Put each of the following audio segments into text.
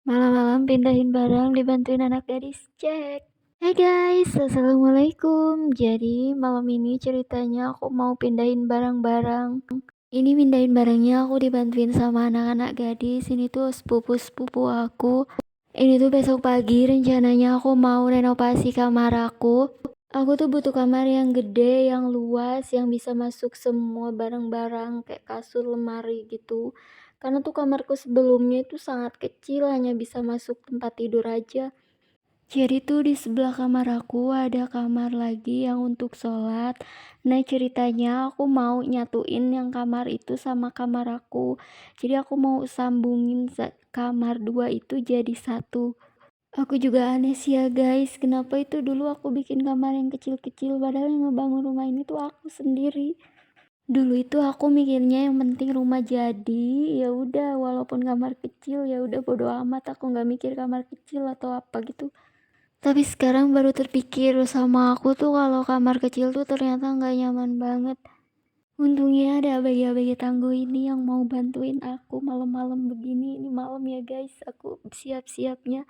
Malam-malam pindahin barang dibantuin anak gadis, cek. Hey guys, assalamualaikum. Jadi malam ini ceritanya aku mau pindahin barang-barang. Ini pindahin barangnya aku dibantuin sama anak-anak gadis. Ini tuh sepupu-sepupu aku. Ini tuh besok pagi rencananya aku mau renovasi kamar aku. Aku tuh butuh kamar yang gede, yang luas, yang bisa masuk semua barang-barang kayak kasur, lemari gitu. Karena tuh kamarku sebelumnya itu sangat kecil, hanya bisa masuk tempat tidur aja. Jadi tuh di sebelah kamar aku ada kamar lagi yang untuk sholat. Nah ceritanya aku mau nyatuin yang kamar itu sama kamar aku. Jadi aku mau sambungin kamar dua itu jadi satu. Aku juga aneh sih ya guys, kenapa itu dulu aku bikin kamar yang kecil-kecil padahal yang ngebangun rumah ini tuh aku sendiri. Dulu itu aku mikirnya yang penting rumah jadi, ya udah walaupun kamar kecil ya udah bodo amat, aku nggak mikir kamar kecil atau apa gitu. Tapi sekarang baru terpikir sama aku tuh kalau kamar kecil tuh ternyata nggak nyaman banget. Untungnya ada abang-abang tangguh ini yang mau bantuin aku malam-malam begini. Ini malam ya guys, aku siap-siapnya.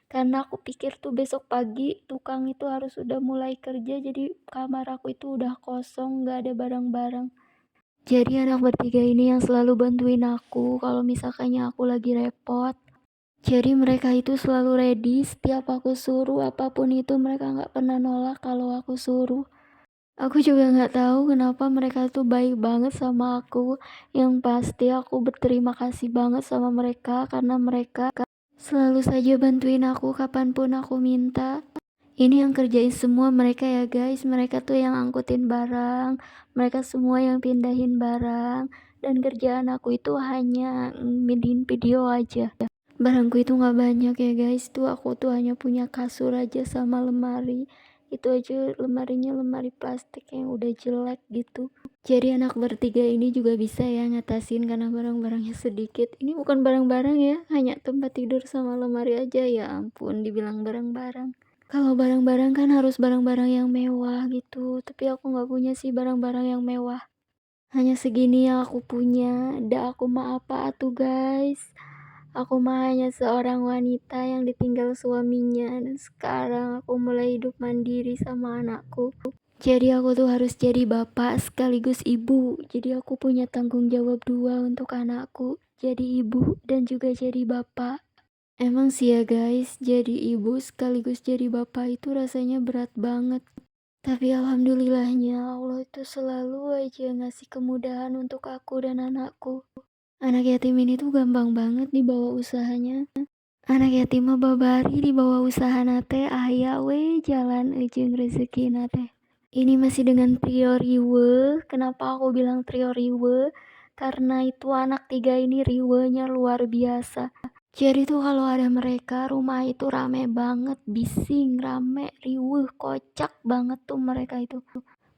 Karena aku pikir tuh besok pagi tukang itu harus udah mulai kerja, jadi kamar aku itu udah kosong, nggak ada barang-barang. Jadi anak bertiga ini yang selalu bantuin aku kalau misalkannya aku lagi repot. Jadi mereka itu selalu ready setiap aku suruh apapun itu, mereka nggak pernah nolak kalau aku suruh. Aku juga nggak tahu kenapa mereka tuh baik banget sama aku. Yang pasti aku berterima kasih banget sama mereka karena mereka selalu saja bantuin aku kapanpun aku minta. Ini yang kerjain semua mereka ya guys. Mereka tuh yang angkutin barang, mereka semua yang pindahin barang. Dan kerjaan aku itu hanya ngedin video aja. Barangku itu nggak banyak ya guys. Tuh aku tuh hanya punya kasur aja sama lemari. Itu aja lemarinya lemari plastik yang udah jelek gitu. Jadi anak bertiga ini juga bisa ya ngatasin karena barang-barangnya sedikit. Ini bukan barang-barang ya, hanya tempat tidur sama lemari aja. Ya ampun, dibilang barang-barang. Kalau barang-barang kan harus barang-barang yang mewah gitu. Tapi aku nggak punya sih barang-barang yang mewah. Hanya segini yang aku punya. Dah aku mah apa atuh guys. Aku mah hanya seorang wanita yang ditinggal suaminya. Dan sekarang aku mulai hidup mandiri sama anakku. Jadi aku tuh harus jadi bapak sekaligus ibu. Jadi aku punya tanggung jawab dua untuk anakku. Jadi ibu dan juga jadi bapak. Emang sih ya guys, jadi ibu sekaligus jadi bapak itu rasanya berat banget. Tapi alhamdulillahnya Allah itu selalu aja ngasih kemudahan untuk aku dan anakku. Anak yatim ini tuh gampang banget dibawa usahanya. Anak yatim mah babari dibawa usaha nate aya we jalan ejeng rezeki nate. Ini masih dengan trio riwe. Kenapa aku bilang trio riwe? Karena itu anak tiga ini riwenya luar biasa. Jadi tuh kalau ada mereka, rumah itu rame banget, bising, rame, riuh, kocak banget tuh mereka itu.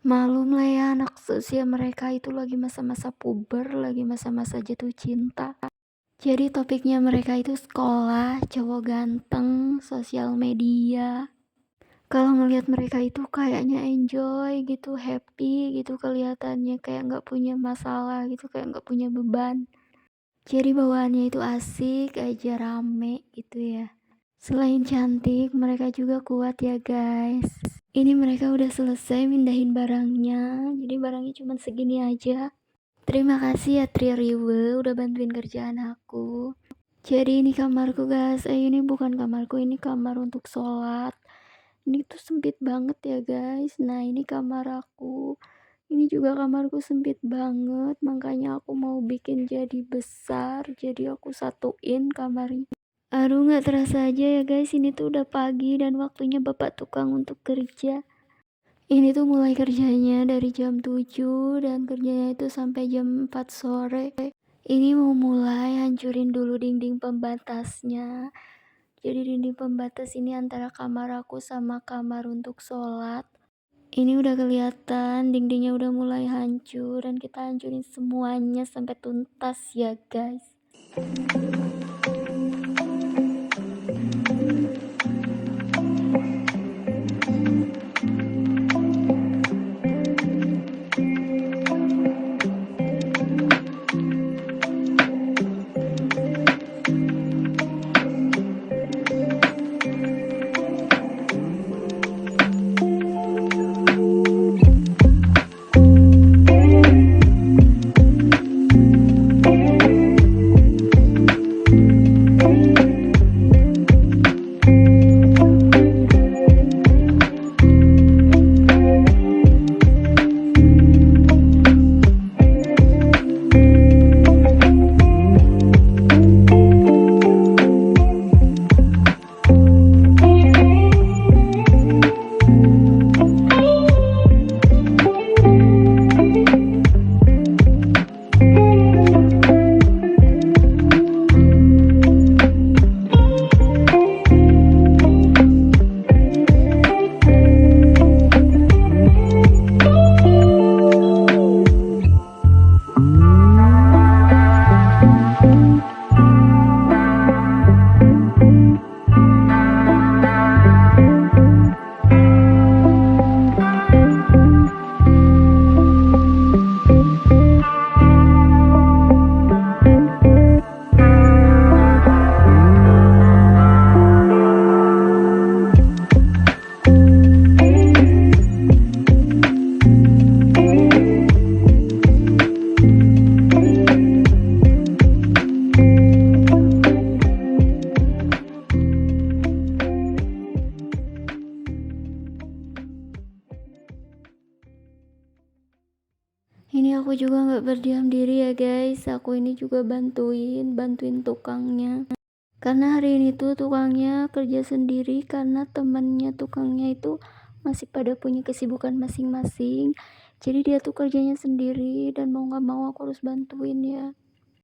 Malum lah ya anak seusia mereka itu lagi masa-masa puber, lagi masa-masa jatuh cinta. Jadi topiknya mereka itu sekolah, cowok ganteng, sosial media. Kalau ngelihat mereka itu kayaknya enjoy gitu, happy gitu kelihatannya kayak nggak punya masalah gitu, kayak nggak punya beban. Jadi bawaannya itu asik aja rame gitu ya. Selain cantik, mereka juga kuat ya guys. Ini mereka udah selesai mindahin barangnya. Jadi barangnya cuma segini aja. Terima kasih ya Tri Riwe udah bantuin kerjaan aku. Jadi ini kamarku guys. Ini bukan kamarku, ini kamar untuk sholat. Ini tuh sempit banget ya guys. Nah ini kamar aku. Ini juga kamarku sempit banget, makanya aku mau bikin jadi besar, jadi aku satuin kamarnya. Aduh gak terasa aja ya guys, ini tuh udah pagi dan waktunya bapak tukang untuk kerja. Ini tuh mulai kerjanya dari jam 7 dan kerjanya itu sampai jam 4 sore. Ini mau mulai hancurin dulu dinding pembatasnya. Jadi dinding pembatas ini antara kamar aku sama kamar untuk sholat. Ini udah kelihatan dindingnya udah mulai hancur dan kita hancurin semuanya sampai tuntas ya guys. juga nggak berdiam diri ya guys, aku ini juga bantuin tukangnya. Karena hari ini tuh tukangnya kerja sendiri karena temennya tukangnya itu masih pada punya kesibukan masing-masing. Jadi dia tuh kerjanya sendiri dan mau nggak mau aku harus bantuin ya.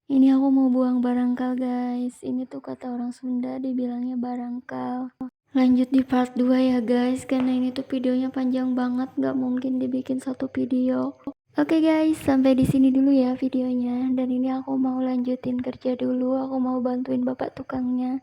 Ini aku mau buang barangkal guys. Ini tuh kata orang Sunda dibilangnya barangkal. Lanjut di part 2 ya guys, karena ini tuh videonya panjang banget, nggak mungkin dibikin satu video. Oke guys, sampai di sini dulu ya videonya. Dan ini aku mau lanjutin kerja dulu, aku mau bantuin bapak tukangnya.